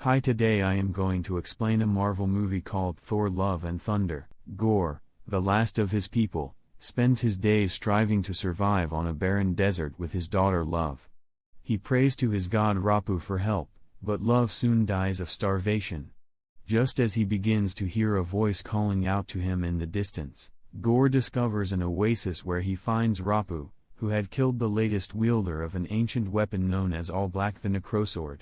Hi, today I am going to explain a Marvel movie called Thor: Love and Thunder. Gorr, the last of his people, spends his days striving to survive on a barren desert with his daughter Love. He prays to his god Rapu for help, but Love soon dies of starvation. Just as he begins to hear a voice calling out to him in the distance, Gorr discovers an oasis where he finds Rapu, who had killed the latest wielder of an ancient weapon known as All Black the Necrosword.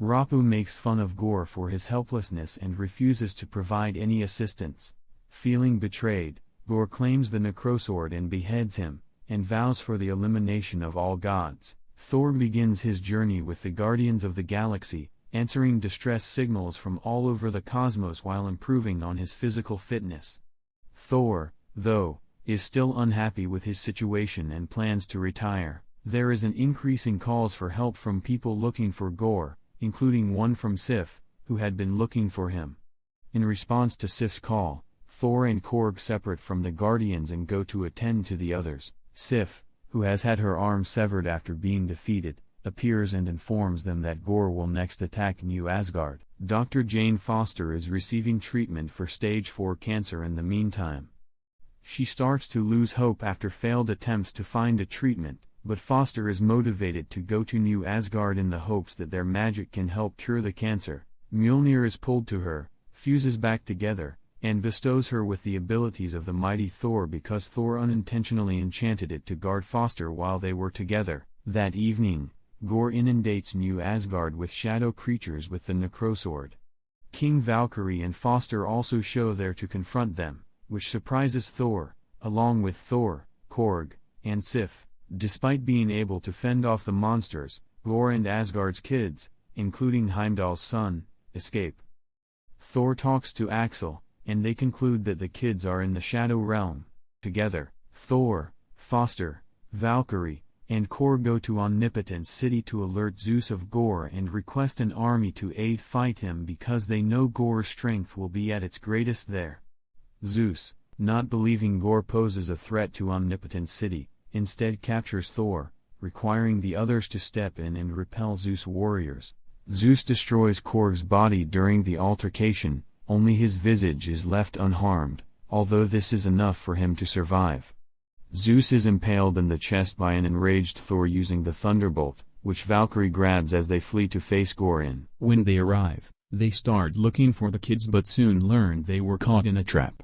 Rapu makes fun of Gorr for his helplessness and refuses to provide any assistance. Feeling betrayed, Gorr claims the Necrosword and beheads him, and vows for the elimination of all gods. Thor begins his journey with the Guardians of the Galaxy, answering distress signals from all over the cosmos while improving on his physical fitness. Thor, though, is still unhappy with his situation and plans to retire. There is an increasing calls for help from people looking for Gorr, including one from Sif, who had been looking for him. In response to Sif's call, Thor and Korg separate from the Guardians and go to attend to the others. Sif, who has had her arm severed after being defeated, appears and informs them that Gorr will next attack New Asgard. Dr. Jane Foster is receiving treatment for stage 4 cancer in the meantime. She starts to lose hope after failed attempts to find a treatment, but Foster is motivated to go to New Asgard in the hopes that their magic can help cure the cancer. Mjolnir is pulled to her, fuses back together, and bestows her with the abilities of the mighty Thor because Thor unintentionally enchanted it to guard Foster while they were together. That evening, Gorr inundates New Asgard with shadow creatures with the Necrosword. King Valkyrie and Foster also show there to confront them, which surprises Thor, along with Thor, Korg, and Sif. Despite being able to fend off the monsters, Gorr and Asgard's kids, including Heimdall's son, escape. Thor talks to Axel, and they conclude that the kids are in the Shadow Realm. Together, Thor, Foster, Valkyrie, and Korg go to Omnipotence City to alert Zeus of Gorr and request an army to aid fight him because they know Gorr's strength will be at its greatest there. Zeus, not believing Gorr poses a threat to Omnipotence City, instead captures Thor, requiring the others to step in and repel Zeus' warriors. Zeus destroys Korg's body during the altercation, only his visage is left unharmed, although this is enough for him to survive. Zeus is impaled in the chest by an enraged Thor using the thunderbolt, which Valkyrie grabs as they flee to face Gorr in. When they arrive, they start looking for the kids but soon learn they were caught in a trap.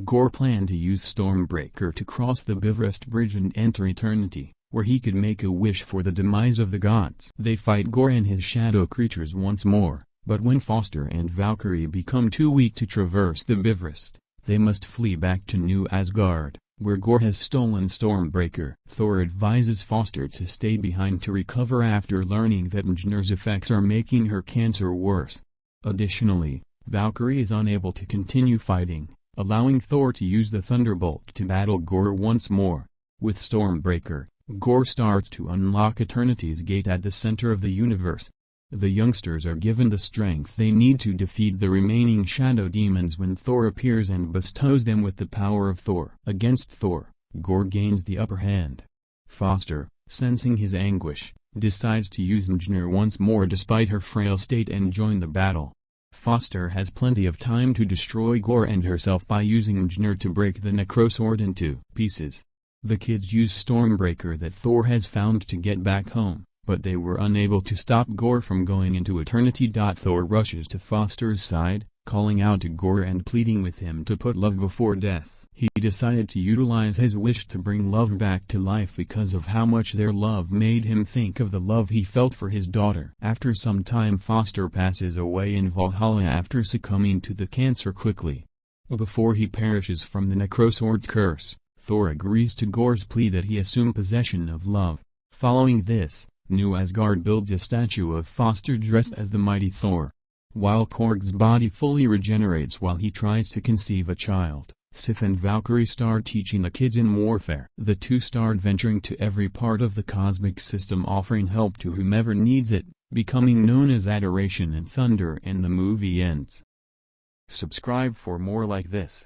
Gorr planned to use Stormbreaker to cross the Bifrost Bridge and enter Eternity, where he could make a wish for the demise of the gods. They fight Gorr and his shadow creatures once more, but when Foster and Valkyrie become too weak to traverse the Bifrost, they must flee back to New Asgard, where Gorr has stolen Stormbreaker. Thor advises Foster to stay behind to recover after learning that Mjolnir's effects are making her cancer worse. Additionally, Valkyrie is unable to continue fighting, allowing Thor to use the Thunderbolt to battle Gorr once more. With Stormbreaker, Gorr starts to unlock Eternity's gate at the center of the universe. The youngsters are given the strength they need to defeat the remaining shadow demons when Thor appears and bestows them with the power of Thor. Against Thor, Gorr gains the upper hand. Foster, sensing his anguish, decides to use Mjolnir once more despite her frail state and join the battle. Foster has plenty of time to destroy Gorr and herself by using Mjolnir to break the Necrosword into pieces. The kids use Stormbreaker that Thor has found to get back home, but they were unable to stop Gorr from going into Eternity. Thor rushes to Foster's side, calling out to Gorr and pleading with him to put love before death. He decided to utilize his wish to bring Love back to life because of how much their love made him think of the love he felt for his daughter. After some time, Foster passes away in Valhalla after succumbing to the cancer quickly. Before he perishes from the Necrosword's curse, Thor agrees to Gorr's plea that he assume possession of Love. Following this, New Asgard builds a statue of Foster dressed as the mighty Thor. While Korg's body fully regenerates while he tries to conceive a child, Sif and Valkyrie start teaching the kids in warfare. The two start venturing to every part of the cosmic system offering help to whomever needs it, becoming known as Adoration and Thunder, and the movie ends. Subscribe for more like this.